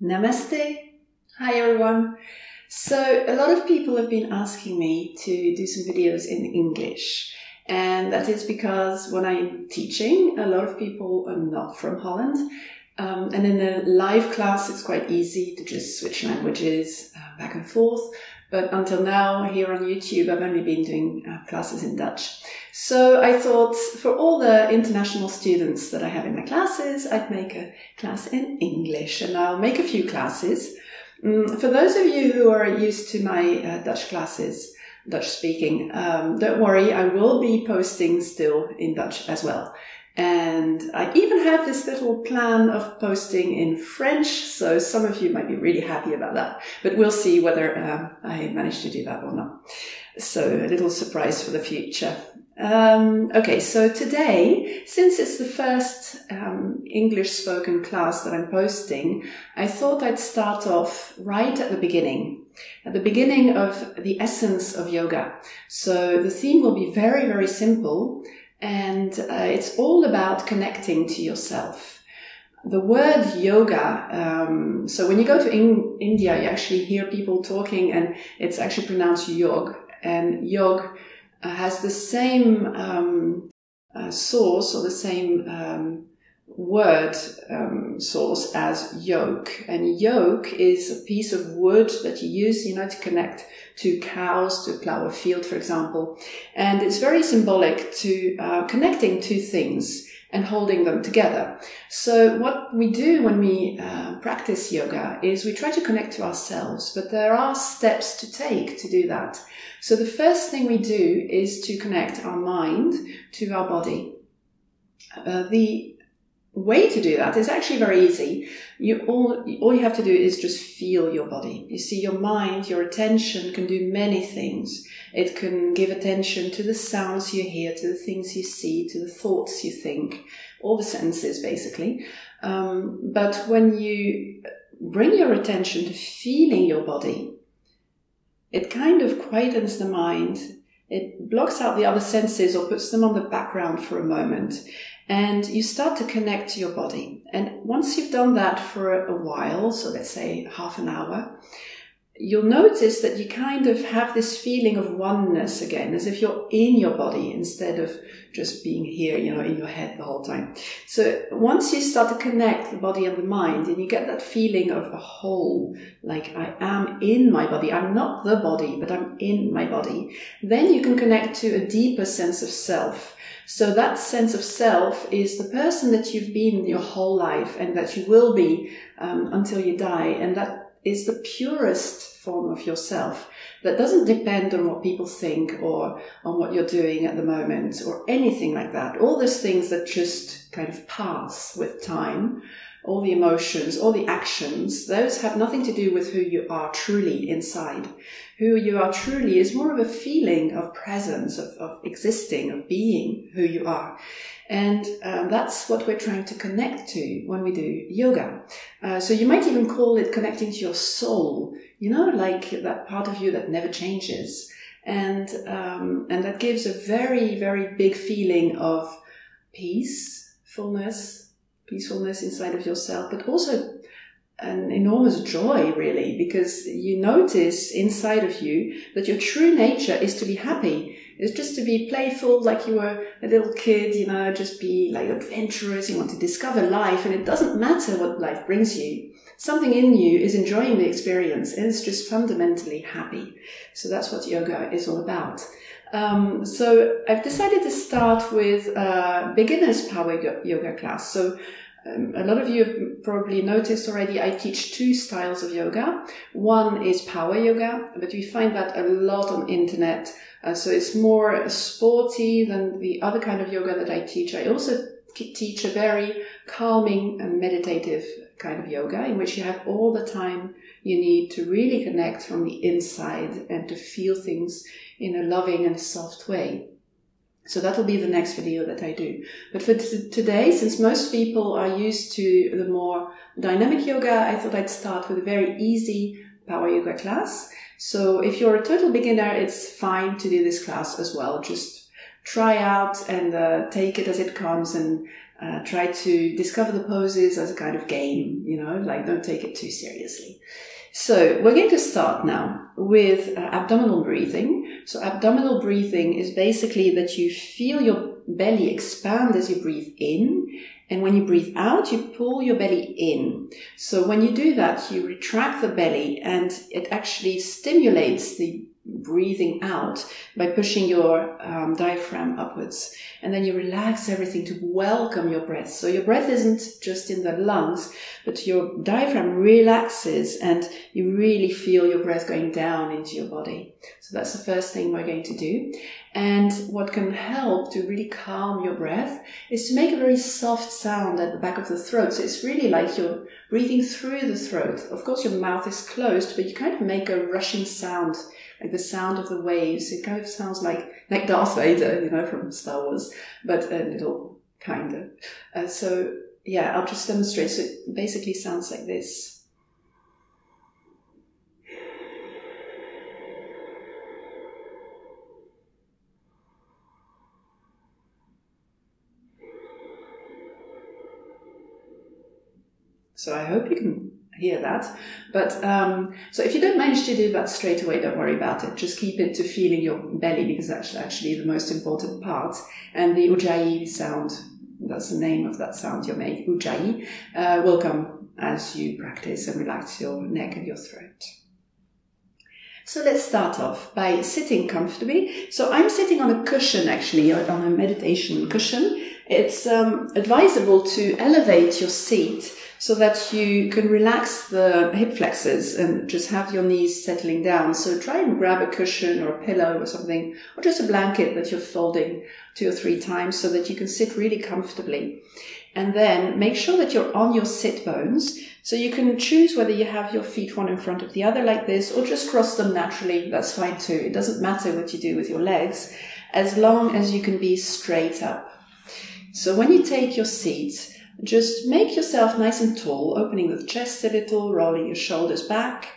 Namaste. Hi everyone. So a lot of people have been asking me to do some videos in English, and that is because when I'm teaching, a lot of people are not from Holland, and in a live class it's quite easy to just switch languages back and forth. But until now, here on YouTube, I've only been doing classes in Dutch. So I thought for all the international students that I have in my classes, I'd make a class in English, and I'll make a few classes. For those of you who are used to my Dutch classes, Dutch speaking, don't worry, I will be posting still in Dutch as well. And I even have this little plan of posting in French, so some of you might be really happy about that. But we'll see whether I manage to do that or not. So a little surprise for the future. Okay, so today, since it's the first English spoken class that I'm posting, I thought I'd start off right at the beginning of the essence of yoga. So the theme will be very, very simple. And it's all about connecting to yourself. The word yoga, so when you go to India, you actually hear people talking and it's actually pronounced yog. And yog has the same source or the same word source as yoke. And yoke is a piece of wood that you use, to connect to cows, to plow a field, for example. And it's very symbolic to connecting two things and holding them together. So what we do when we practice yoga is we try to connect to ourselves, but there are steps to take to do that. So the first thing we do is to connect our mind to our body. The way to do that is actually very easy. All you have to do is just feel your body. You see, your mind, your attention can do many things. It can give attention to the sounds you hear, to the things you see, to the thoughts you think, all the senses basically. But when you bring your attention to feeling your body, it kind of quietens the mind. It blocks out the other senses or puts them on the background for a moment. And you start to connect to your body. And once you've done that for a while, so let's say half an hour, you'll notice that you kind of have this feeling of oneness again, as if you're in your body instead of just being here, in your head the whole time. So once you start to connect the body and the mind, and you get that feeling of a whole, like I am in my body, I'm not the body, but I'm in my body, then you can connect to a deeper sense of self. So that sense of self is the person that you've been your whole life and that you will be until you die. And that is the purest form of yourself that doesn't depend on what people think or on what you're doing at the moment or anything like that. All those things that just kind of pass with time, all the emotions, all the actions, those have nothing to do with who you are truly inside. Who you are truly is more of a feeling of presence, of existing, of being who you are. And that's what we're trying to connect to when we do yoga. So you might even call it connecting to your soul, like that part of you that never changes. And that gives a very, very big feeling of peacefulness inside of yourself, but also an enormous joy, really, because you notice inside of you that your true nature is to be happy. It's just to be playful, like you were a little kid, just be like adventurous. You want to discover life, and it doesn't matter what life brings you. Something in you is enjoying the experience, and it's just fundamentally happy. So that's what yoga is all about. So I've decided to start with a beginner's power yoga class. So a lot of you have probably noticed already I teach two styles of yoga. One is power yoga, but we find that a lot on internet. So it's more sporty than the other kind of yoga that I teach. I also teach a very calming and meditative kind of yoga in which you have all the time you need to really connect from the inside and to feel things in a loving and soft way. So that'll be the next video that I do. But for today, since most people are used to the more dynamic yoga, I thought I'd start with a very easy power yoga class. So if you're a total beginner, it's fine to do this class as well. Just try out and take it as it comes and Try to discover the poses as a kind of game, like don't take it too seriously. So we're going to start now with abdominal breathing. So abdominal breathing is basically that you feel your belly expand as you breathe in. And when you breathe out, you pull your belly in. So when you do that, you retract the belly and it actually stimulates the breathing out by pushing your diaphragm upwards. And then you relax everything to welcome your breath. So your breath isn't just in the lungs, but your diaphragm relaxes and you really feel your breath going down into your body. So that's the first thing we're going to do. And what can help to really calm your breath is to make a very soft sound at the back of the throat. So it's really like you're breathing through the throat. Of course, your mouth is closed, but you kind of make a rushing sound, like the sound of the waves. It kind of sounds like Darth Vader, from Star Wars, but a little kind of. So yeah, I'll just demonstrate. So it basically sounds like this. So I hope you can hear that. But so if you don't manage to do that straight away, don't worry about it. Just keep it to feeling your belly, because that's actually the most important part. And the ujjayi sound, that's the name of that sound you make, ujjayi, will come as you practice and relax your neck and your throat. So let's start off by sitting comfortably. So I'm sitting on a cushion, actually, on a meditation cushion. It's advisable to elevate your seat so that you can relax the hip flexors and just have your knees settling down. So try and grab a cushion or a pillow or something, or just a blanket that you're folding 2 or 3 times so that you can sit really comfortably. And then make sure that you're on your sit bones. So you can choose whether you have your feet one in front of the other like this, or just cross them naturally. That's fine too. It doesn't matter what you do with your legs, as long as you can be straight up. So when you take your seat, just make yourself nice and tall, opening the chest a little, rolling your shoulders back.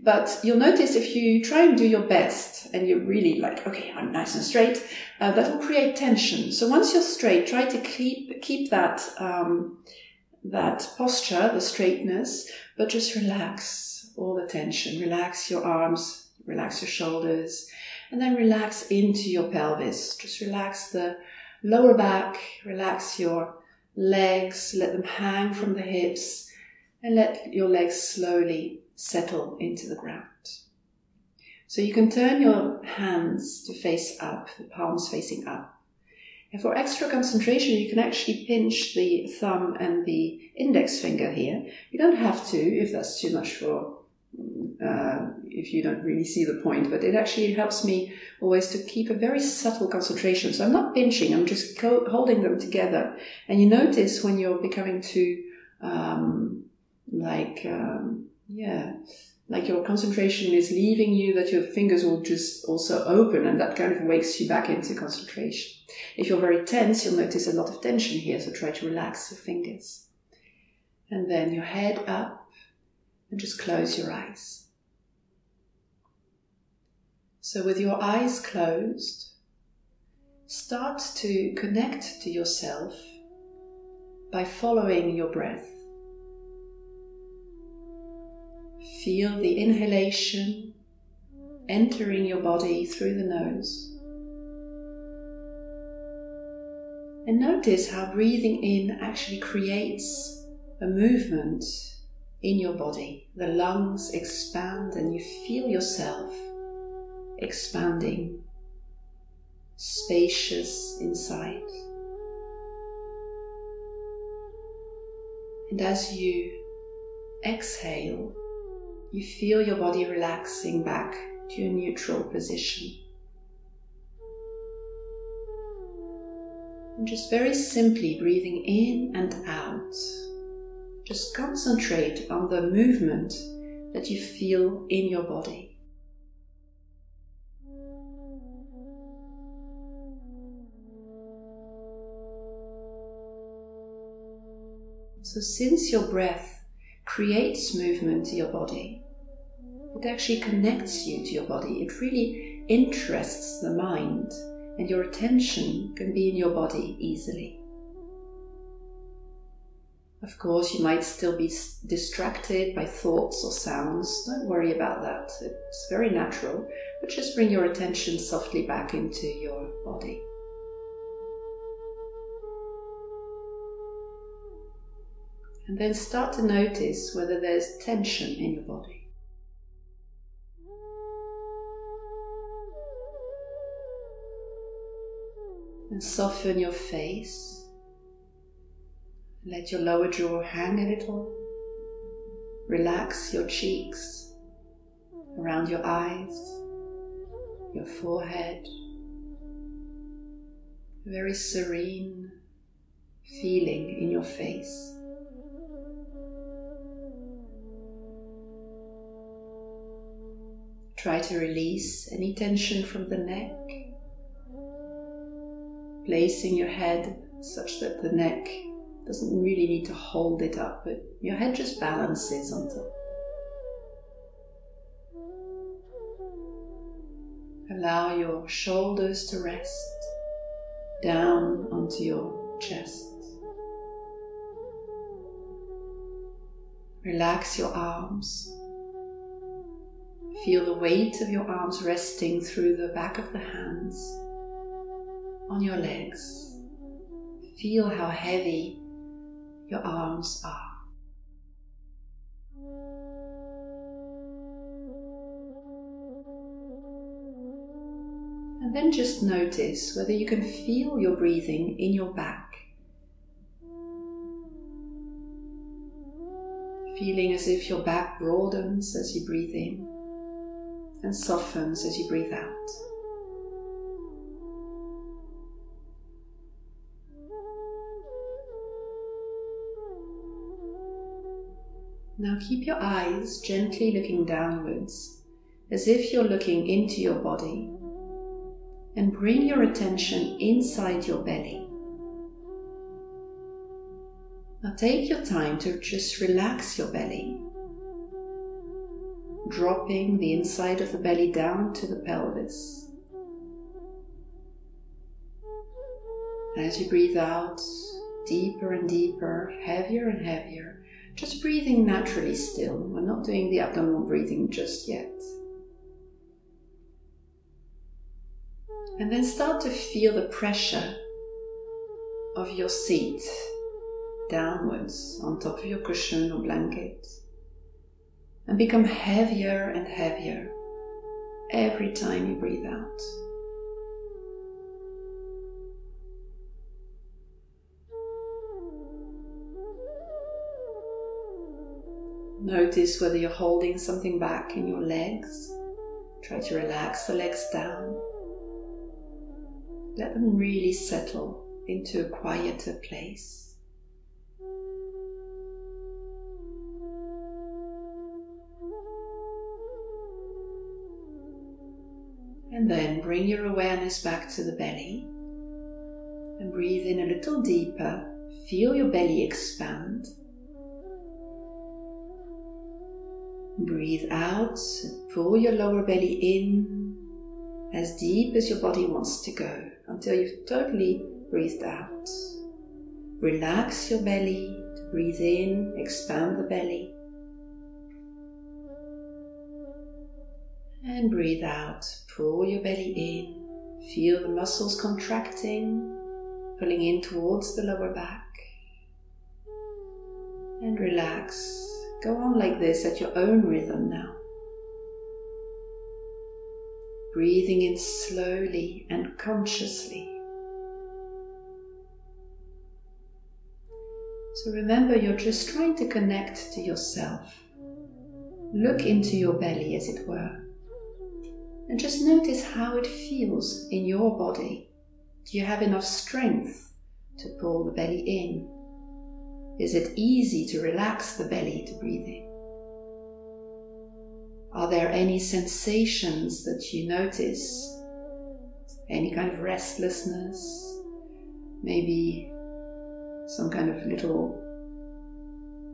But you'll notice if you try and do your best and you're really like, okay, I'm nice and straight, that will create tension. So once you're straight, try to keep that posture, the straightness, but just relax all the tension. Relax your arms, relax your shoulders, and then relax into your pelvis. Just relax the lower back, relax your legs, let them hang from the hips, and let your legs slowly settle into the ground. So you can turn your hands to face up, the palms facing up. And for extra concentration, you can actually pinch the thumb and the index finger here. You don't have to, if that's too much for, if you don't really see the point, but it actually helps me always to keep a very subtle concentration. So I'm not pinching, I'm just holding them together. And you notice when you're becoming too, like your concentration is leaving you, that your fingers will just also open, and that kind of wakes you back into concentration. If you're very tense, you'll notice a lot of tension here, so try to relax your fingers. And then your head up, and just close your eyes. So with your eyes closed, start to connect to yourself by following your breath. Feel the inhalation entering your body through the nose. And notice how breathing in actually creates a movement in your body. The lungs expand and you feel yourself expanding, spacious inside. And as you exhale, you feel your body relaxing back to a neutral position. And just very simply breathing in and out. Just concentrate on the movement that you feel in your body. So since your breath creates movement in your body, it actually connects you to your body. It really interests the mind, and your attention can be in your body easily. Of course, you might still be distracted by thoughts or sounds. Don't worry about that. It's very natural. But just bring your attention softly back into your body. And then start to notice whether there's tension in your body. And soften your face. Let your lower jaw hang a little. Relax your cheeks, around your eyes, your forehead. A very serene feeling in your face. Try to release any tension from the neck, placing your head such that the neck doesn't really need to hold it up, but your head just balances on top. Allow your shoulders to rest down onto your chest. Relax your arms. Feel the weight of your arms resting through the back of the hands on your legs. Feel how heavy your arms are. And then just notice whether you can feel your breathing in your back. Feeling as if your back broadens as you breathe in and softens as you breathe out. Now keep your eyes gently looking downwards, as if you're looking into your body, and bring your attention inside your belly. Now take your time to just relax your belly, dropping the inside of the belly down to the pelvis. As you breathe out, deeper and deeper, heavier and heavier, just breathing naturally still. We're not doing the abdominal breathing just yet. And then start to feel the pressure of your seat downwards on top of your cushion or blanket, and become heavier and heavier every time you breathe out. Notice whether you're holding something back in your legs. Try to relax the legs down. Let them really settle into a quieter place. And then bring your awareness back to the belly and breathe in a little deeper. Feel your belly expand. Breathe out and pull your lower belly in as deep as your body wants to go until you've totally breathed out. Relax your belly to breathe in, expand the belly. And breathe out, pull your belly in. Feel the muscles contracting, pulling in towards the lower back. And relax. Go on like this at your own rhythm now. Breathing in slowly and consciously. So remember, you're just trying to connect to yourself. Look into your belly, as it were. And just notice how it feels in your body. Do you have enough strength to pull the belly in? Is it easy to relax the belly to breathe in? Are there any sensations that you notice? Any kind of restlessness? Maybe some kind of little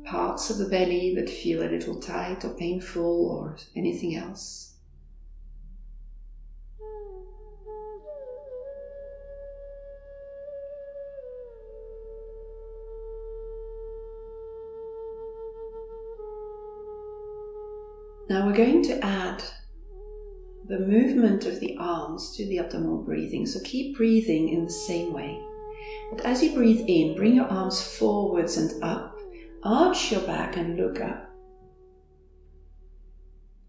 parts of the belly that feel a little tight or painful, or anything else? Now we're going to add the movement of the arms to the abdominal breathing. So keep breathing in the same way. But as you breathe in, bring your arms forwards and up, arch your back and look up.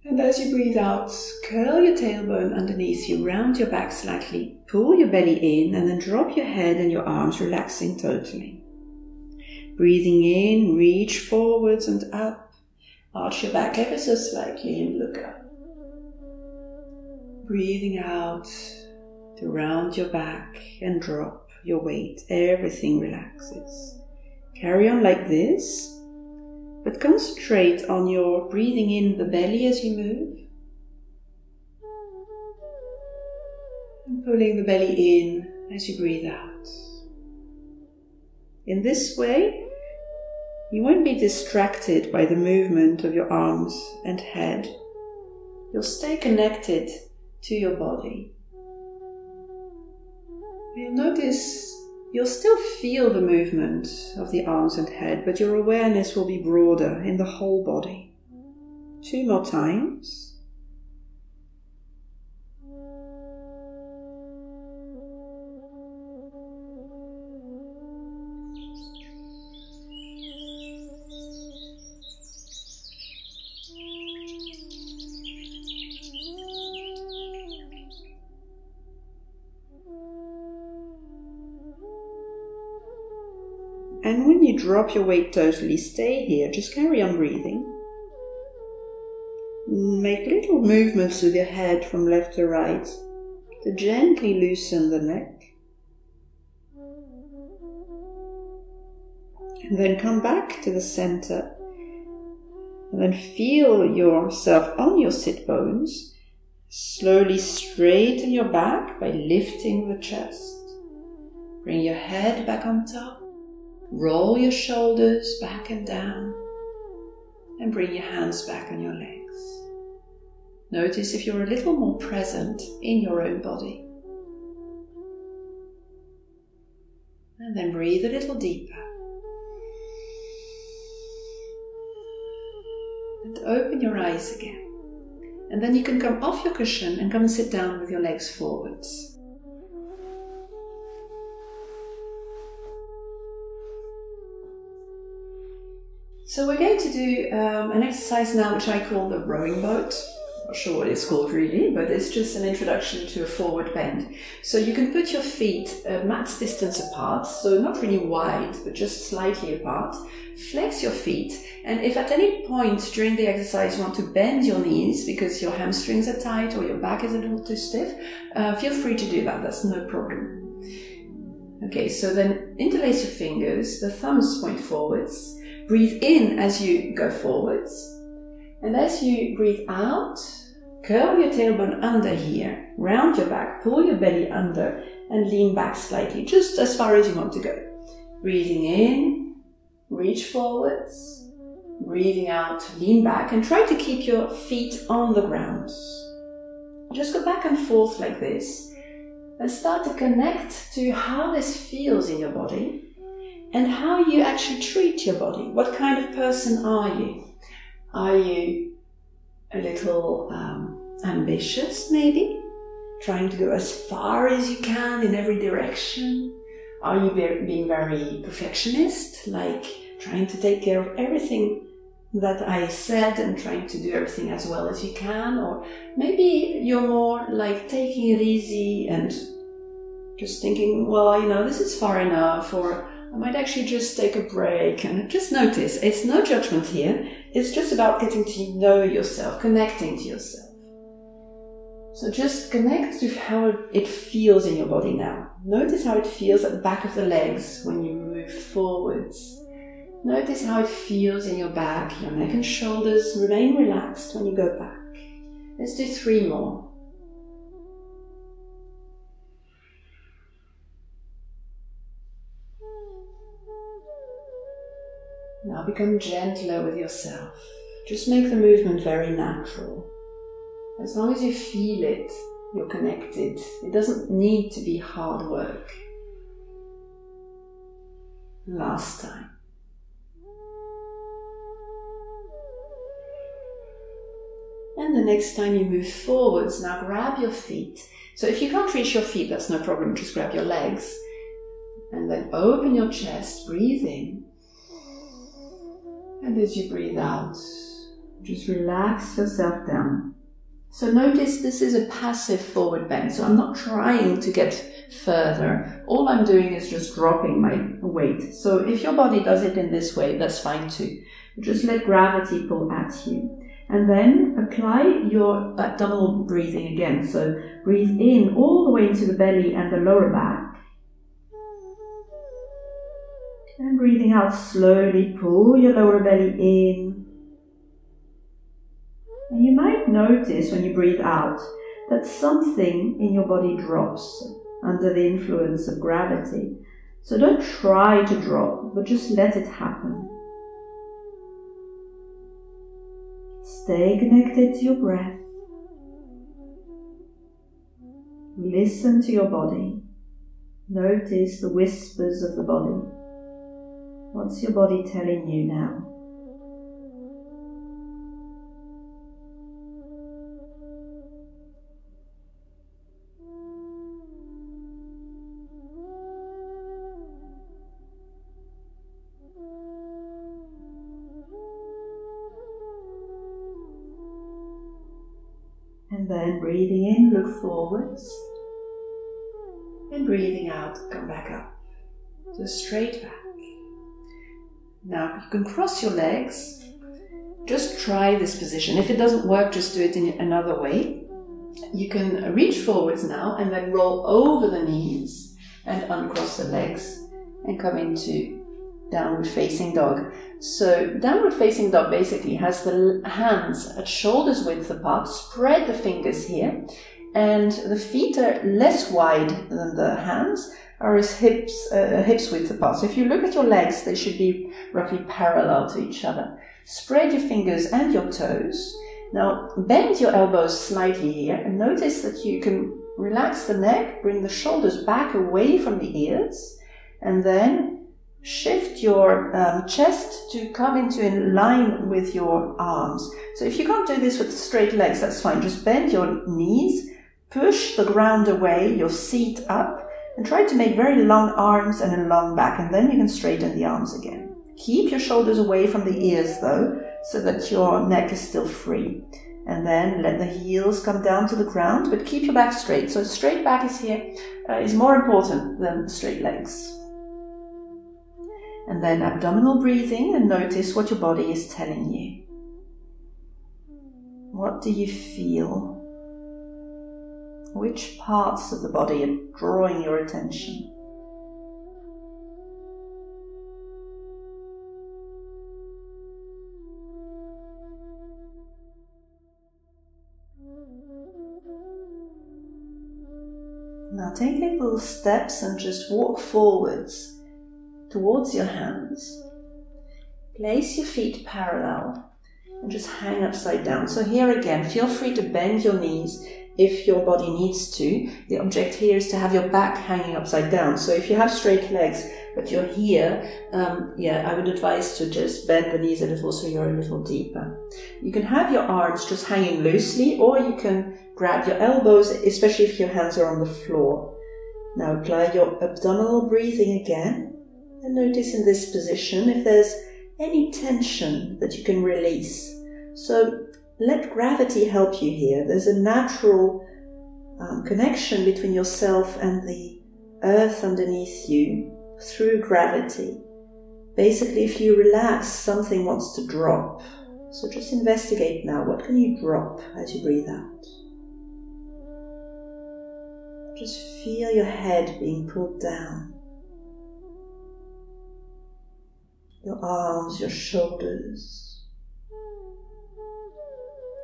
And as you breathe out, curl your tailbone underneath you, round your back slightly, pull your belly in, and then drop your head and your arms, relaxing totally. Breathing in, reach forwards and up, arch your back ever so slightly and look up. Breathing out to round your back and drop your weight, everything relaxes. Carry on like this. But concentrate on your breathing in the belly as you move. And pulling the belly in as you breathe out. In this way, you won't be distracted by the movement of your arms and head. You'll stay connected to your body. You'll notice you'll still feel the movement of the arms and head, but your awareness will be broader in the whole body. 2 more times. And when you drop your weight totally, stay here, just carry on breathing. Make little movements with your head from left to right to gently loosen the neck. And then come back to the center. And then feel yourself on your sit bones. Slowly straighten your back by lifting the chest. Bring your head back on top. Roll your shoulders back and down and bring your hands back on your legs. Notice if you're a little more present in your own body. And then breathe a little deeper. And open your eyes again. And then you can come off your cushion and come and sit down with your legs forwards. So we're going to do an exercise now which I call the rowing boat. I'm not sure what it's called really, but it's just an introduction to a forward bend. So you can put your feet a mat's distance apart, so not really wide, but just slightly apart. Flex your feet, and if at any point during the exercise you want to bend your knees because your hamstrings are tight or your back is a little too stiff, feel free to do that, that's no problem. Okay, so then interlace your fingers, the thumbs point forwards. Breathe in as you go forwards, and as you breathe out, curl your tailbone under here, round your back, pull your belly under and lean back slightly, just as far as you want to go. Breathing in, reach forwards, breathing out, lean back, and try to keep your feet on the ground. Just go back and forth like this, and start to connect to how this feels in your body. And how you actually treat your body. What kind of person are you? Are you a little ambitious, maybe? Trying to go as far as you can in every direction? Are you being very perfectionist, like trying to take care of everything that I said and trying to do everything as well as you can? Or maybe you're more like taking it easy and just thinking, well, you know, this is far enough, or I might actually just take a break. And just notice, it's no judgment here. It's just about getting to know yourself, connecting to yourself. So just connect to how it feels in your body now. Notice how it feels at the back of the legs when you move forwards. Notice how it feels in your back, your neck and shoulders. Remain relaxed when you go back. Let's do 3 more. Now become gentler with yourself. Just make the movement very natural. As long as you feel it, you're connected. It doesn't need to be hard work. Last time. the next time you move forwards, now grab your feet. So if you can't reach your feet, that's no problem, just grab your legs. And then open your chest, breathe in. And as you breathe out, just relax yourself down. So notice this is a passive forward bend, so I'm not trying to get further. All I'm doing is just dropping my weight. So if your body does it in this way, that's fine too. Just let gravity pull at you. And then apply your abdominal breathing again. So breathe in all the way into the belly and the lower back. And breathing out slowly, pull your lower belly in. And you might notice when you breathe out that something in your body drops under the influence of gravity. So don't try to drop, but just let it happen. Stay connected to your breath. Listen to your body. Notice the whispers of the body. What's your body telling you now? And then breathing in, look forwards. And breathing out, come back up. So straight back. Now you can cross your legs. Just try this position. If it doesn't work, just do it in another way. You can reach forwards now and then roll over the knees and uncross the legs and come into downward facing dog. So downward facing dog basically has the hands at shoulders width apart. Spread the fingers here, and the feet are less wide than the hands, are as hips width apart. So if you look at your legs, they should be roughly parallel to each other. Spread your fingers and your toes. Now bend your elbows slightly here, and notice that you can relax the neck, bring the shoulders back away from the ears, and then shift your chest to come into in line with your arms. So if you can't do this with straight legs, that's fine. Just bend your knees, push the ground away, your seat up, and try to make very long arms and a long back, and then you can straighten the arms again. Keep your shoulders away from the ears though, so that your neck is still free. And then let the heels come down to the ground, but keep your back straight. So straight back is here, is more important than straight legs. And then abdominal breathing, and notice what your body is telling you. What do you feel? Which parts of the body are drawing your attention? Now take little steps and just walk forwards towards your hands. Place your feet parallel and just hang upside down. So here again, feel free to bend your knees if your body needs to. The object here is to have your back hanging upside down. So if you have straight legs but you're here, I would advise to just bend the knees a little so you're a little deeper. You can have your arms just hanging loosely, or you can grab your elbows, especially if your hands are on the floor. Now apply your abdominal breathing again. And notice in this position if there's any tension that you can release. So let gravity help you here. There's a natural connection between yourself and the earth underneath you through gravity. Basically, if you relax, something wants to drop. So just investigate now. What can you drop as you breathe out? Just feel your head being pulled down. Your arms, your shoulders,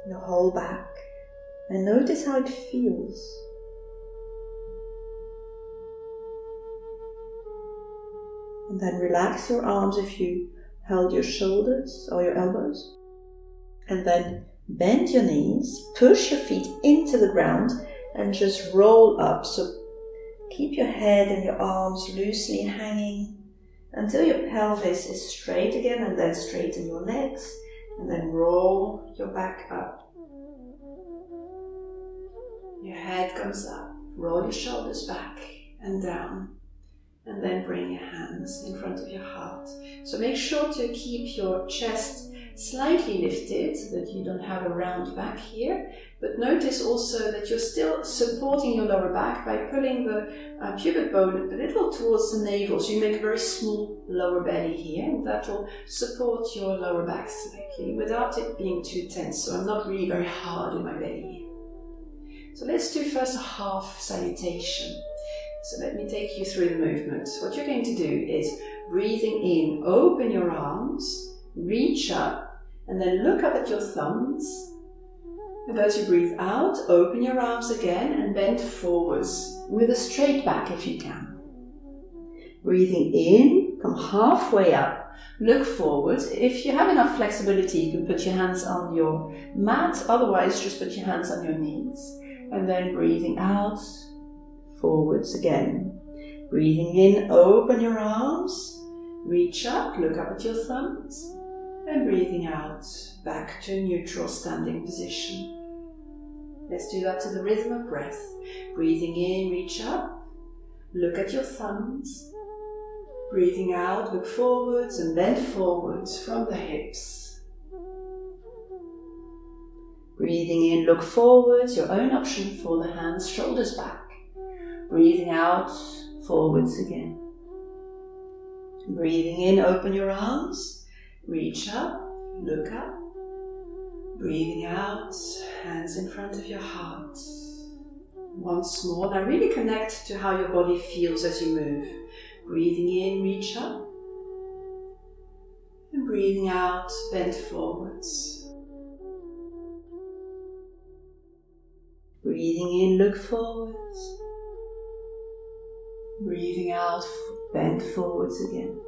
your whole back, and notice how it feels. And then relax your arms if you held your shoulders or your elbows. And then bend your knees, push your feet into the ground, and just roll up. So keep your head and your arms loosely hanging until your pelvis is straight again, and then straighten your legs, and then roll your back up. Your head comes up. Roll your shoulders back and down. And then bring your hands in front of your heart. So make sure to keep your chest slightly lifted so that you don't have a round back here. But notice also that you're still supporting your lower back by pulling the pubic bone a little towards the navel. So you make a very small lower belly here, and that will support your lower back slightly without it being too tense. So I'm not really very hard in my belly here. So let's do first a half salutation. So let me take you through the movement. What you're going to do is breathing in, open your arms, reach up, and then look up at your thumbs. And as you breathe out, open your arms again and bend forwards with a straight back if you can. Breathing in, come halfway up, look forward. If you have enough flexibility, you can put your hands on your mat, otherwise just put your hands on your knees. And then breathing out, forwards again. Breathing in, open your arms, reach up, look up at your thumbs, and breathing out, back to a neutral standing position. Let's do that to the rhythm of breath. Breathing in, reach up, look at your thumbs. Breathing out, look forwards and bend forwards from the hips. Breathing in, look forwards, your own option for the hands, shoulders back. Breathing out, forwards again. Breathing in, open your arms, reach up, look up. Breathing out, hands in front of your heart. Once more, now really connect to how your body feels as you move. Breathing in, reach up. And breathing out, bend forwards. Breathing in, look forwards. Breathing out, bend forwards again.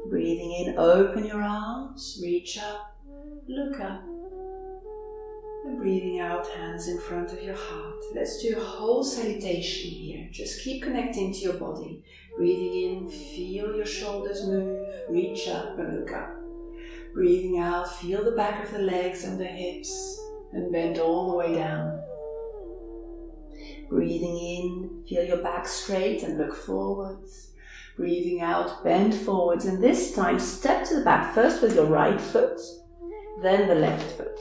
Breathing in, open your arms, reach up, look up. And breathing out, hands in front of your heart. Let's do a whole salutation here. Just keep connecting to your body. Breathing in, feel your shoulders move, reach up and look up. Breathing out, feel the back of the legs and the hips and bend all the way down. Breathing in, feel your back straight and look forwards. Breathing out, bend forwards, and this time step to the back, first with your right foot, then the left foot.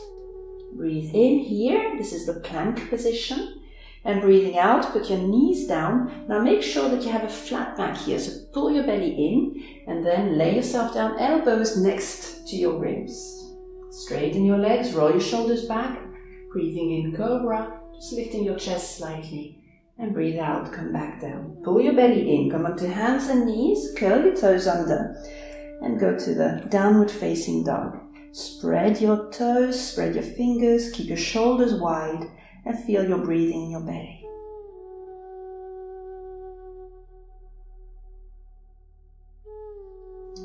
Breathe in here, this is the plank position, and breathing out, put your knees down. Now make sure that you have a flat back here, so pull your belly in, and then lay yourself down, elbows next to your ribs. Straighten your legs, roll your shoulders back, breathing in cobra. Just lifting your chest slightly and breathe out, come back down. Pull your belly in, come onto hands and knees, curl your toes under and go to the downward facing dog. Spread your toes, spread your fingers, keep your shoulders wide and feel your breathing in your belly.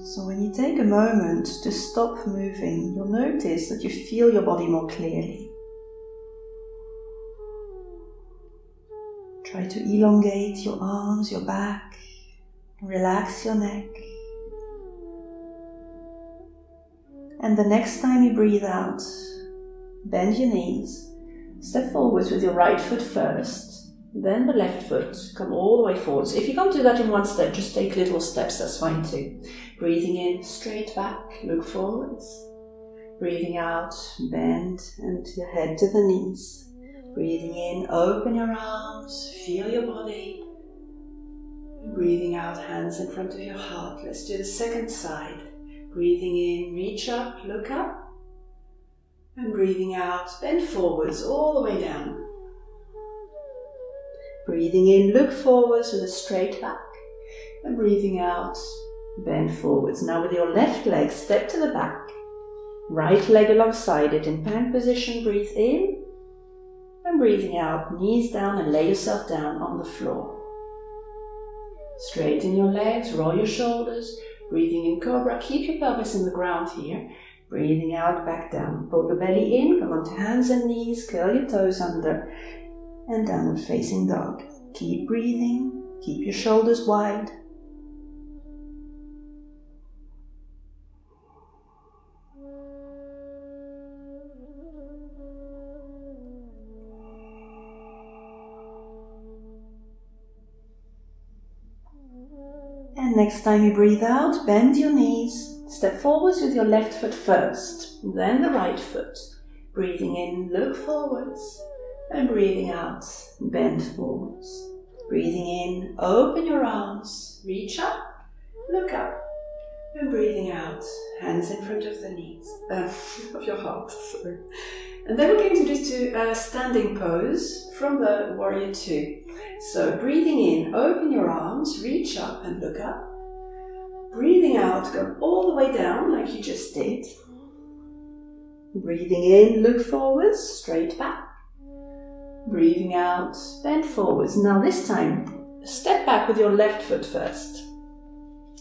So when you take a moment to stop moving, you'll notice that you feel your body more clearly. Try to elongate your arms, your back, relax your neck. And the next time you breathe out, bend your knees, step forwards with your right foot first, then the left foot, come all the way forwards. If you can't do that in one step, just take little steps, that's fine too. Breathing in, straight back, look forwards. Breathing out, bend and your head to the knees. Breathing in, open your arms, feel your body. Breathing out, hands in front of your heart. Let's do the second side. Breathing in, reach up, look up. And breathing out, bend forwards all the way down. Breathing in, look forwards with a straight back. And breathing out, bend forwards. Now with your left leg, step to the back. Right leg alongside it in plank position, breathe in. And breathing out, knees down and lay yourself down on the floor. Straighten your legs, roll your shoulders. Breathing in cobra, keep your pelvis in the ground here. Breathing out, back down. Pull the belly in, come onto hands and knees, curl your toes under. And downward facing dog. Keep breathing, keep your shoulders wide. And next time you breathe out, bend your knees. Step forwards with your left foot first, then the right foot. Breathing in, look forwards. And breathing out, bend forwards. Breathing in, open your arms, reach up, look up. And breathing out, hands in front of the knees, of your heart, sorry. And then we're going to do a standing pose from the Warrior Two. So breathing in, open your arms, reach up and look up. Breathing out, go all the way down like you just did. Breathing in, look forwards, straight back. Breathing out, bend forwards. Now this time, step back with your left foot first.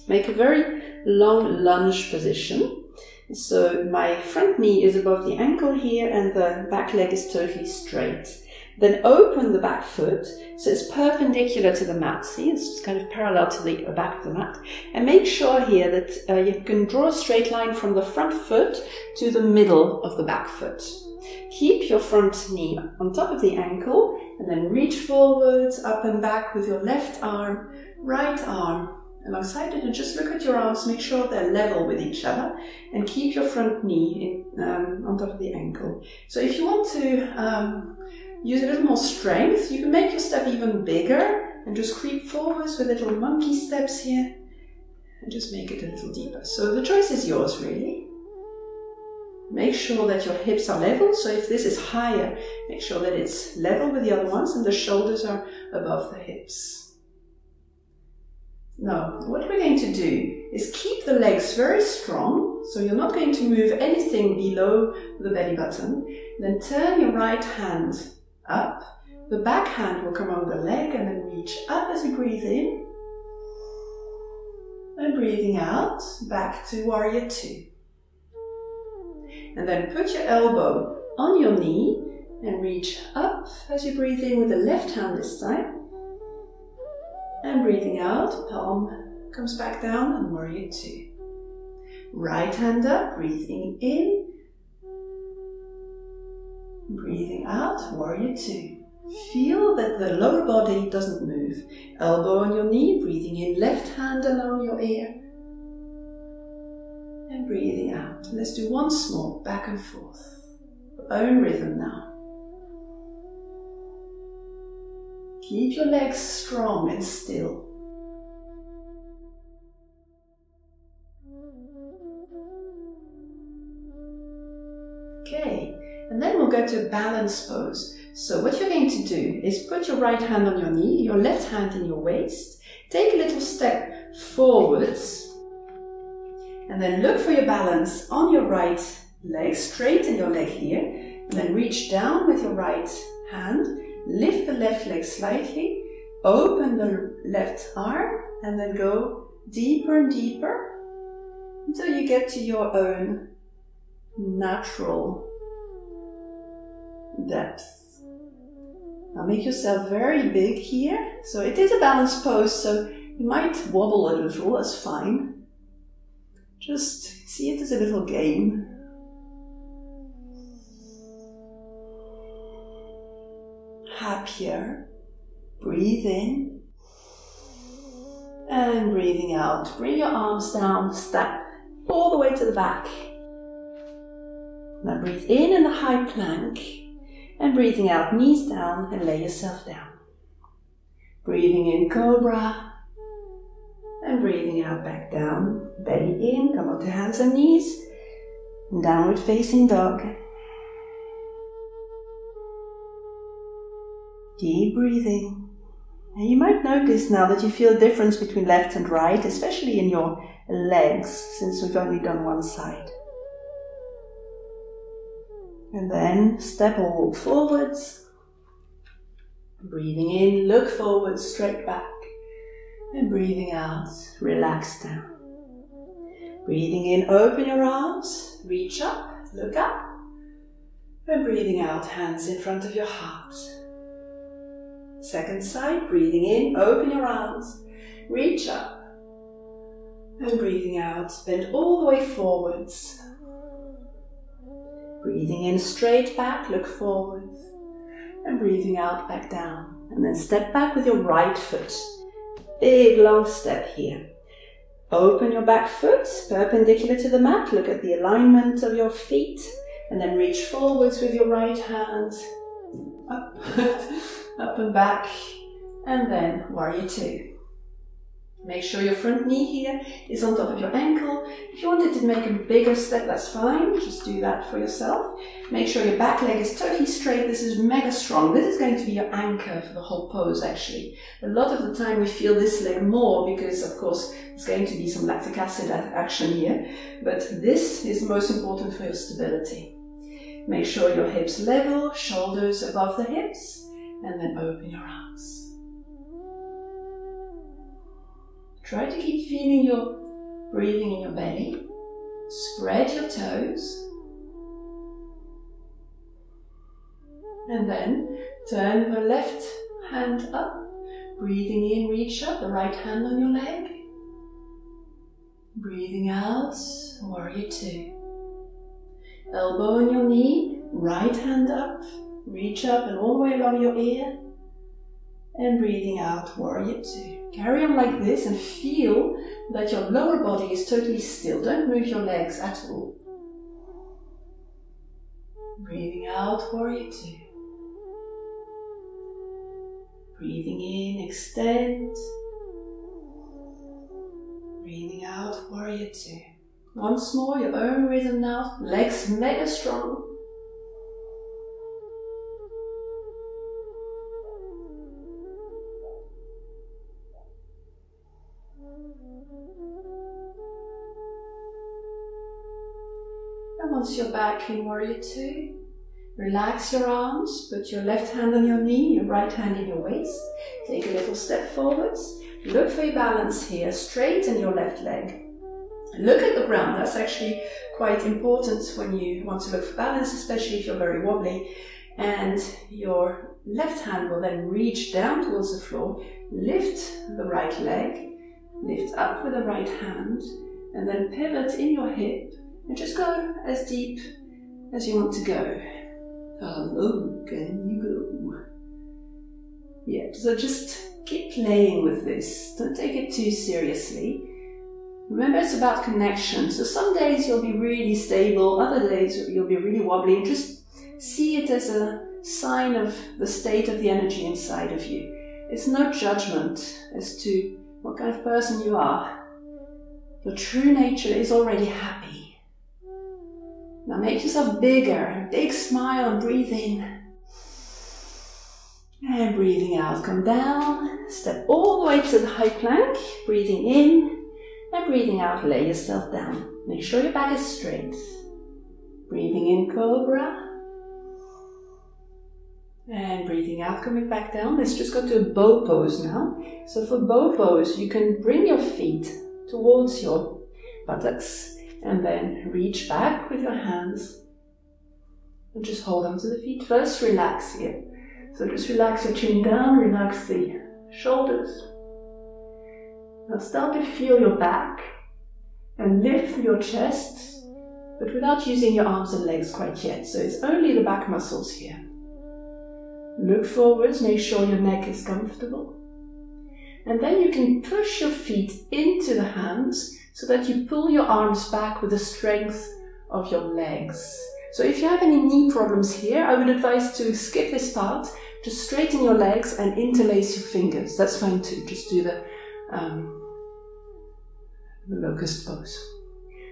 Make a very long lunge position. So my front knee is above the ankle here and the back leg is totally straight. Then open the back foot so it's perpendicular to the mat. See, it's kind of parallel to the back of the mat. And make sure here that you can draw a straight line from the front foot to the middle of the back foot. Keep your front knee on top of the ankle and then reach forwards, up and back with your left arm, right arm alongside it, and just look at your arms, make sure they're level with each other, and keep your front knee on top of the ankle. So if you want to use a little more strength, you can make your step even bigger and just creep forwards with little monkey steps here and just make it a little deeper. So the choice is yours, really. Make sure that your hips are level, so if this is higher, make sure that it's level with the other ones and the shoulders are above the hips. Now, what we're going to do is keep the legs very strong, so you're not going to move anything below the belly button. Then turn your right hand up, the back hand will come on the leg and then reach up as you breathe in. And breathing out, back to Warrior Two. And then put your elbow on your knee and reach up as you breathe in with the left hand this time. And breathing out, palm comes back down and Warrior Two. Right hand up, breathing in. Breathing out, Warrior Two. Feel that the lower body doesn't move. Elbow on your knee, breathing in, left hand along your ear. And breathing out. Let's do once more, back and forth. Your own rhythm now. Keep your legs strong and still. Okay, and then we'll go to a balance pose. So what you're going to do is put your right hand on your knee, your left hand in your waist, take a little step forwards, and then look for your balance on your right leg, straighten your leg here, and then reach down with your right hand. Lift the left leg slightly, open the left arm, and then go deeper and deeper until you get to your own natural depth. Now make yourself very big here. So it is a balanced pose, so you might wobble a little, that's fine. Just see it as a little game. Happier. Breathe in and breathing out. Bring your arms down, step all the way to the back. Now breathe in the high plank and breathing out, knees down and lay yourself down. Breathing in, cobra, and breathing out, back down. Belly in, come onto hands and knees, and downward facing dog. Deep breathing. And you might notice now that you feel a difference between left and right, especially in your legs, since we've only done one side. And then step or walk forwards. Breathing in, look forward, straight back. And breathing out, relax down. Breathing in, open your arms, reach up, look up. And breathing out, hands in front of your heart. Second side, breathing in, open your arms, reach up. And breathing out, bend all the way forwards. Breathing in, straight back, look forwards. And breathing out, back down. And then step back with your right foot. Big long step here. Open your back foot, perpendicular to the mat. Look at the alignment of your feet. And then reach forwards with your right hand. Up, up and back. And then warrior two. Make sure your front knee here is on top of your ankle. If you wanted to make a bigger step, that's fine. Just do that for yourself. Make sure your back leg is totally straight. This is mega strong. This is going to be your anchor for the whole pose, actually. A lot of the time we feel this leg more because, of course, there's going to be some lactic acid action here. But this is most important for your stability. Make sure your hips level, shoulders above the hips, and then open your arms. Try to keep feeling your breathing in your belly. Spread your toes. And then turn the left hand up. Breathing in, reach up, the right hand on your leg. Breathing out, warrior two. Elbow on your knee, right hand up. Reach up and all the way along your ear. And breathing out, warrior two. Carry on like this and feel that your lower body is totally still. Don't move your legs at all. Breathing out, warrior two. Breathing in, extend. Breathing out, warrior two. Once more, your own rhythm now. Legs mega strong. Once you're back in warrior two, relax your arms, put your left hand on your knee, your right hand in your waist. Take a little step forwards. Look for your balance here, straighten your left leg. Look at the ground, that's actually quite important when you want to look for balance, especially if you're very wobbly. And your left hand will then reach down towards the floor, lift the right leg, lift up with the right hand, and then pivot in your hip. And just go as deep as you want to go. How low can you go? Yeah, so just keep playing with this. Don't take it too seriously. Remember, it's about connection. So some days you'll be really stable, other days you'll be really wobbly. And just see it as a sign of the state of the energy inside of you. It's no judgment as to what kind of person you are. Your true nature is already happy. Now make yourself bigger, a big smile and breathe in. And breathing out, come down, step all the way to the high plank, breathing in and breathing out, lay yourself down. Make sure your back is straight. Breathing in, cobra. And breathing out, coming back down. Let's just go to a bow pose now. So for bow pose, you can bring your feet towards your buttocks. And then reach back with your hands and just hold on to the feet. First, relax here. So just relax your chin down, relax the shoulders. Now start to feel your back and lift your chest, but without using your arms and legs quite yet. So it's only the back muscles here. Look forwards, make sure your neck is comfortable. And then you can push your feet into the hands so that you pull your arms back with the strength of your legs. So if you have any knee problems here, I would advise to skip this part. Just straighten your legs and interlace your fingers. That's fine too. Just do the locust pose.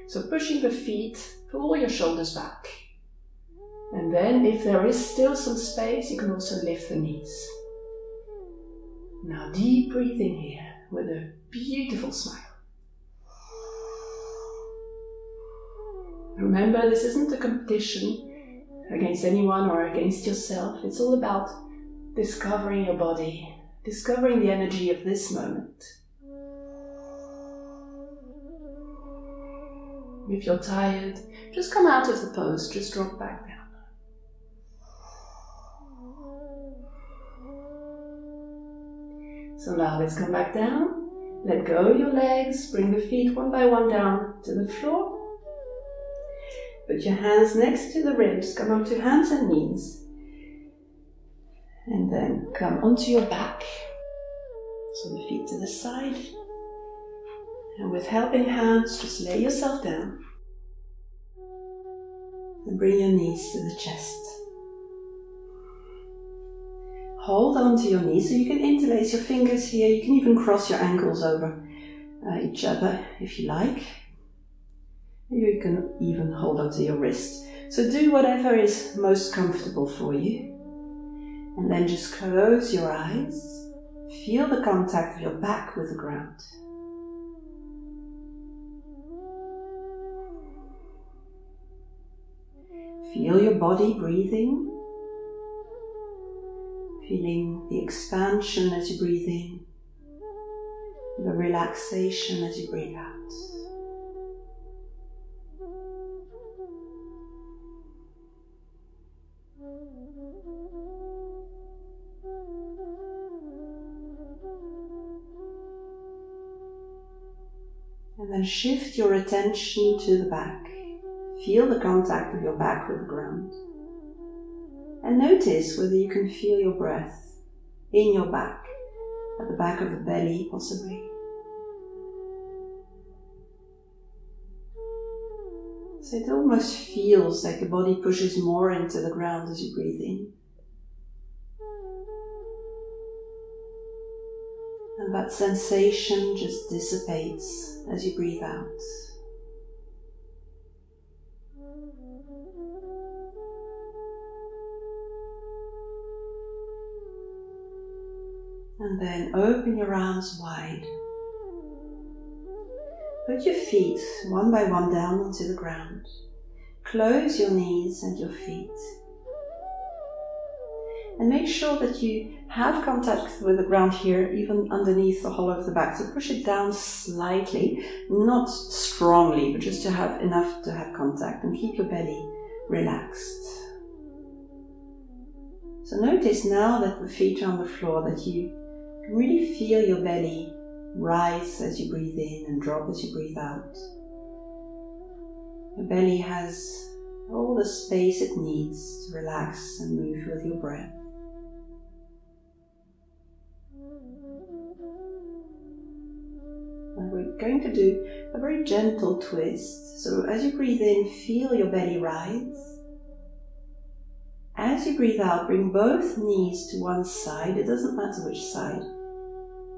So pushing the feet, pull your shoulders back. And then if there is still some space, you can also lift the knees. Now deep breathing here with a beautiful smile. Remember, this isn't a competition against anyone or against yourself. It's all about discovering your body, discovering the energy of this moment. If you're tired, just come out of the pose, just drop back down. So now let's come back down. Let go of your legs, bring the feet one by one down to the floor. Put your hands next to the ribs, come onto hands and knees. And then come onto your back. So the feet to the side. And with helping hands, just lay yourself down. And bring your knees to the chest. Hold on to your knees so you can interlace your fingers here. You can even cross your ankles over each other if you like. You can even hold on to your wrist. So do whatever is most comfortable for you. And then just close your eyes. Feel the contact of your back with the ground. Feel your body breathing. Feeling the expansion as you breathe in, the relaxation as you breathe out. And then shift your attention to the back. Feel the contact of your back with the ground. And notice whether you can feel your breath in your back, at the back of the belly possibly. So it almost feels like the body pushes more into the ground as you breathe in. And that sensation just dissipates as you breathe out. And then open your arms wide. Put your feet one by one down onto the ground. Close your knees and your feet. And make sure that you have contact with the ground here, even underneath the hollow of the back. So push it down slightly, not strongly, but just to have enough to have contact, and keep your belly relaxed. So notice now that the feet are on the floor that you can really feel your belly rise as you breathe in and drop as you breathe out. Your belly has all the space it needs to relax and move with your breath. And we're going to do a very gentle twist. So as you breathe in, feel your belly rise. As you breathe out, bring both knees to one side. It doesn't matter which side.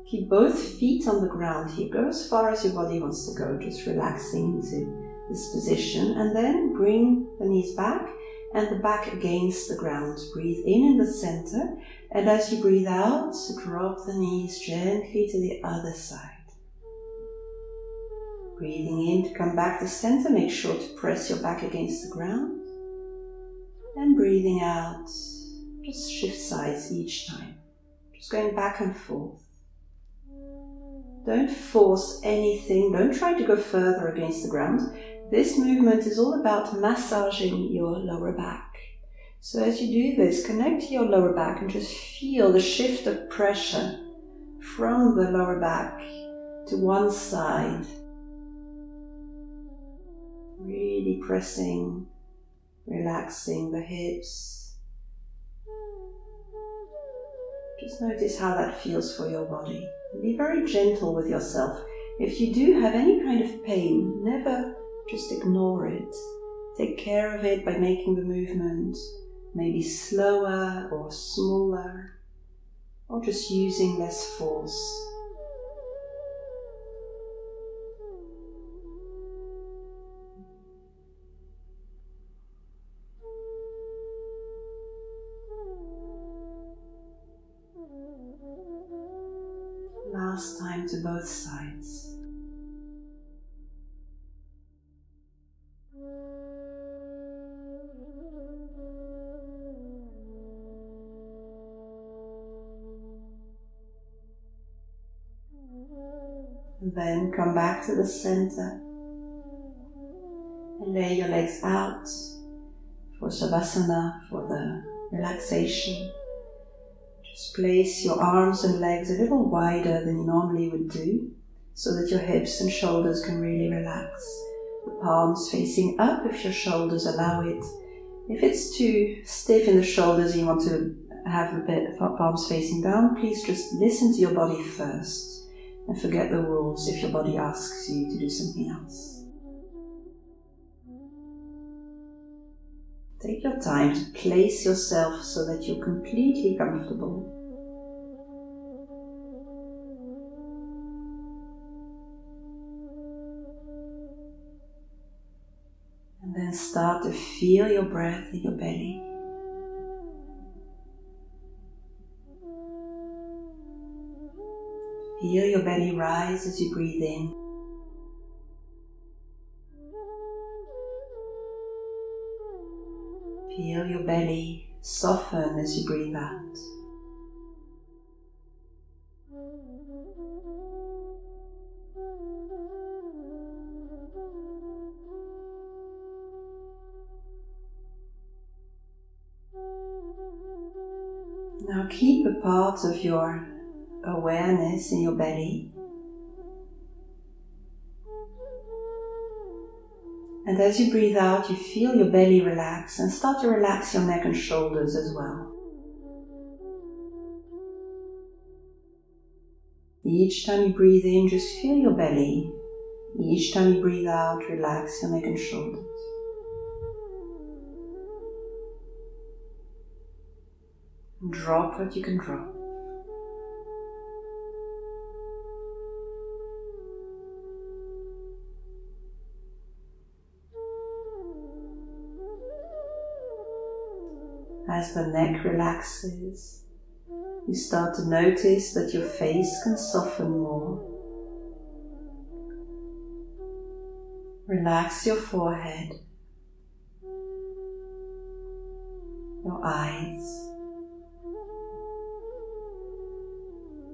Keep both feet on the ground here. Go as far as your body wants to go, just relaxing into this position. And then bring the knees back and the back against the ground. Breathe in the center. And as you breathe out, drop the knees gently to the other side. Breathing in to come back to center. Make sure to press your back against the ground. And breathing out, just shift sides each time. Just going back and forth. Don't force anything. Don't try to go further against the ground. This movement is all about massaging your lower back. So as you do this, connect to your lower back and just feel the shift of pressure from the lower back to one side. Really pressing, relaxing the hips. Just notice how that feels for your body. Be very gentle with yourself. If you do have any kind of pain, never just ignore it. Take care of it by making the movement maybe slower or smaller, or just using less force. Last time to both sides. And then come back to the center and lay your legs out for Shavasana, for the relaxation. Just place your arms and legs a little wider than you normally would do, so that your hips and shoulders can really relax. The palms facing up if your shoulders allow it. If it's too stiff in the shoulders and you want to have a bit of palms facing down, please just listen to your body first. and forget the rules if your body asks you to do something else. Take your time to place yourself so that you're completely comfortable. And then start to feel your breath in your belly. Feel your belly rise as you breathe in. Feel your belly soften as you breathe out. Now keep a part of your awareness in your belly. And as you breathe out, you feel your belly relax and start to relax your neck and shoulders as well. Each time you breathe in, just feel your belly. Each time you breathe out, relax your neck and shoulders. And drop what you can drop. As the neck relaxes, you start to notice that your face can soften more. Relax your forehead, your eyes,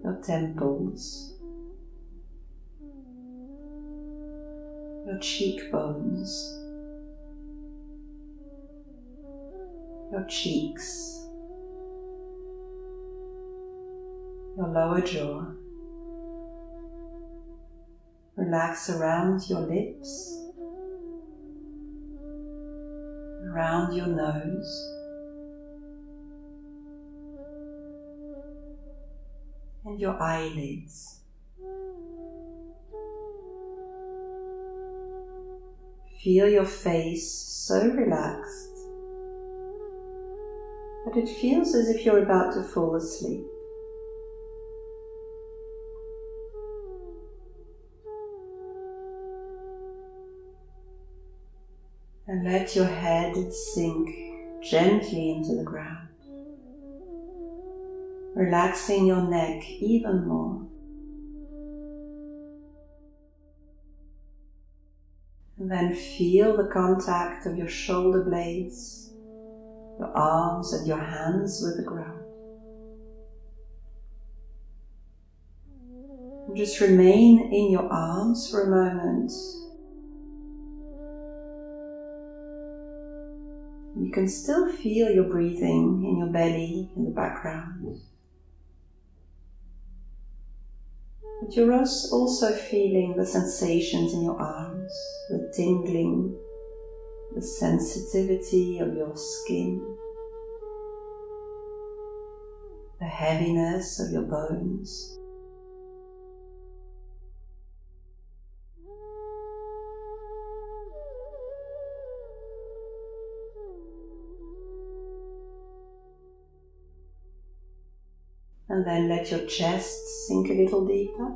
your temples, your cheekbones, your cheeks, your lower jaw. Relax around your lips, around your nose, and your eyelids. Feel your face so relaxed that it feels as if you're about to fall asleep. And let your head sink gently into the ground, relaxing your neck even more. And then feel the contact of your shoulder blades, your arms and your hands with the ground. And just remain in your arms for a moment. You can still feel your breathing in your belly in the background. But you're also feeling the sensations in your arms, the tingling, the sensitivity of your skin, the heaviness of your bones. And then let your chest sink a little deeper.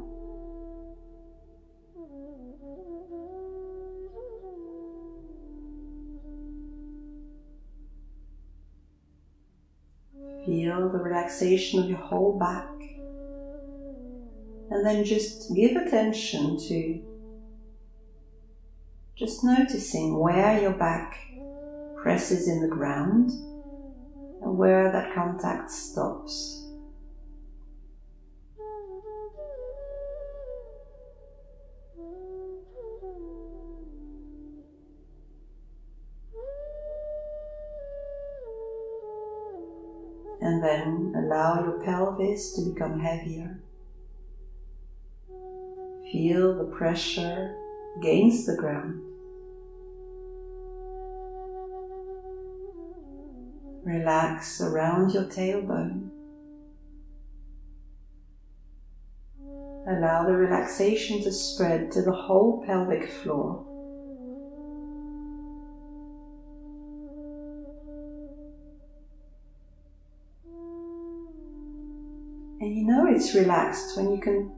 Feel the relaxation of your whole back. And then just give attention to just noticing where your back presses in the ground and where that contact stops. And then allow your pelvis to become heavier. Feel the pressure against the ground. Relax around your tailbone. Allow the relaxation to spread to the whole pelvic floor. And you know it's relaxed when you can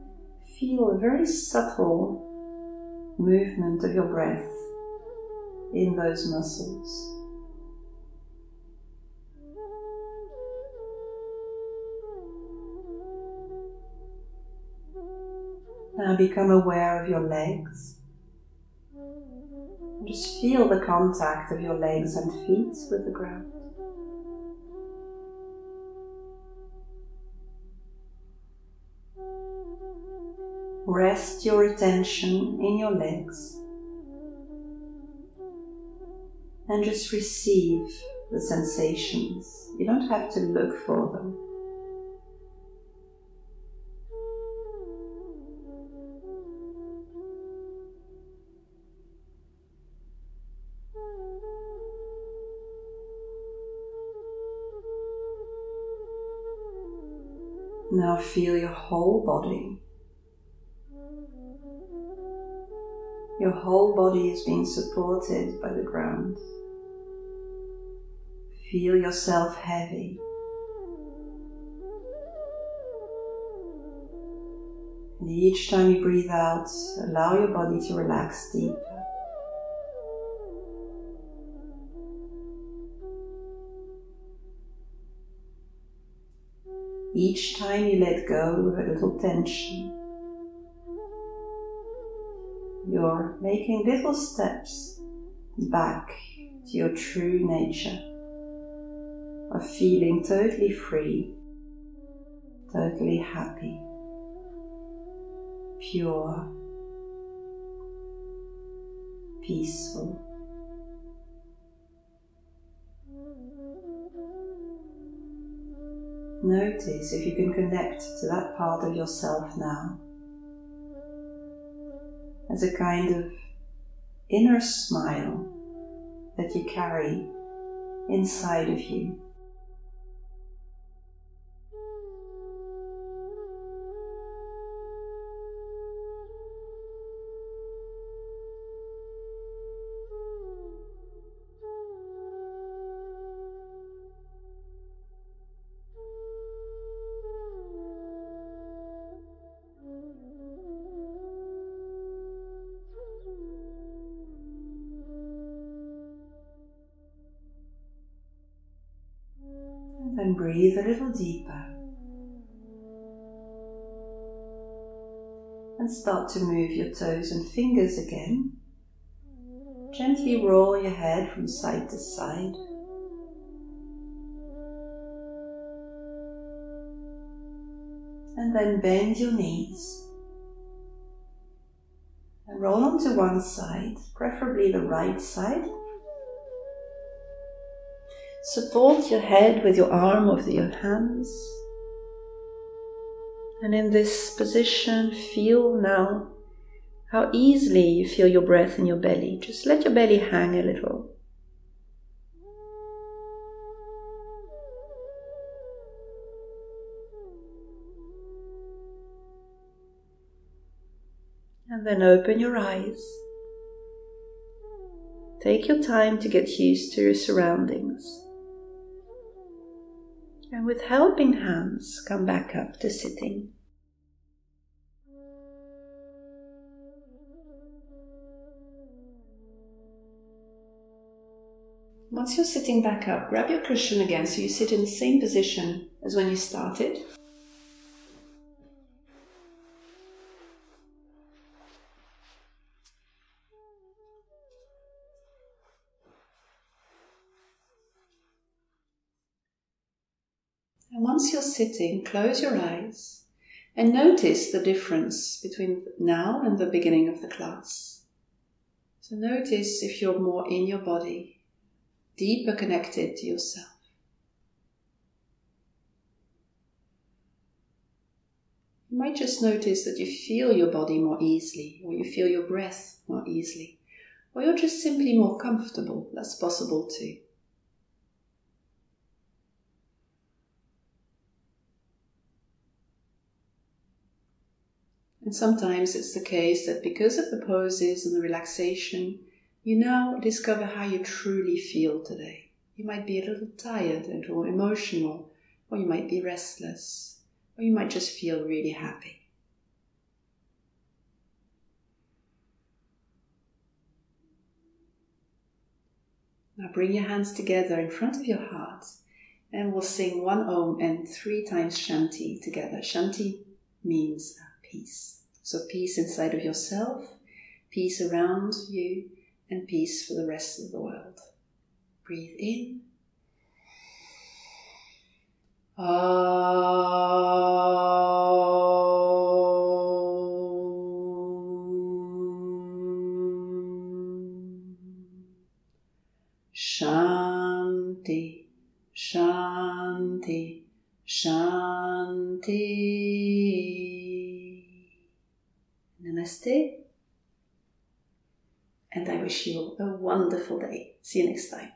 feel a very subtle movement of your breath in those muscles. Now become aware of your legs. Just feel the contact of your legs and feet with the ground. Rest your attention in your legs and just receive the sensations. You don't have to look for them. Now feel your whole body. Your whole body is being supported by the ground. Feel yourself heavy. And each time you breathe out, allow your body to relax deeper. Each time you let go of a little tension, you're making little steps back to your true nature of feeling totally free, totally happy, pure, peaceful. Notice if you can connect to that part of yourself now as a kind of inner smile that you carry inside of you. And breathe a little deeper. And start to move your toes and fingers again. Gently roll your head from side to side. And then bend your knees. And roll onto one side, preferably the right side. Support your head with your arm over your hands. And in this position, feel now how easily you feel your breath in your belly. Just let your belly hang a little. And then open your eyes. Take your time to get used to your surroundings. And with helping hands, come back up to sitting. Once you're sitting back up, grab your cushion again so you sit in the same position as when you started. And once you're sitting, close your eyes and notice the difference between now and the beginning of the class. So notice if you're more in your body, deeper connected to yourself. You might just notice that you feel your body more easily, or you feel your breath more easily, or you're just simply more comfortable. That's possible too. And sometimes it's the case that because of the poses and the relaxation, you now discover how you truly feel today. You might be a little tired and or emotional, or you might be restless, or you might just feel really happy. Now bring your hands together in front of your heart and we'll sing one Om and 3 times Shanti together. Shanti means peace. So peace inside of yourself, peace around you, and peace for the rest of the world. Breathe in. Shanti, Shanti, Shanti. Namaste. And I wish you a wonderful day. See you next time.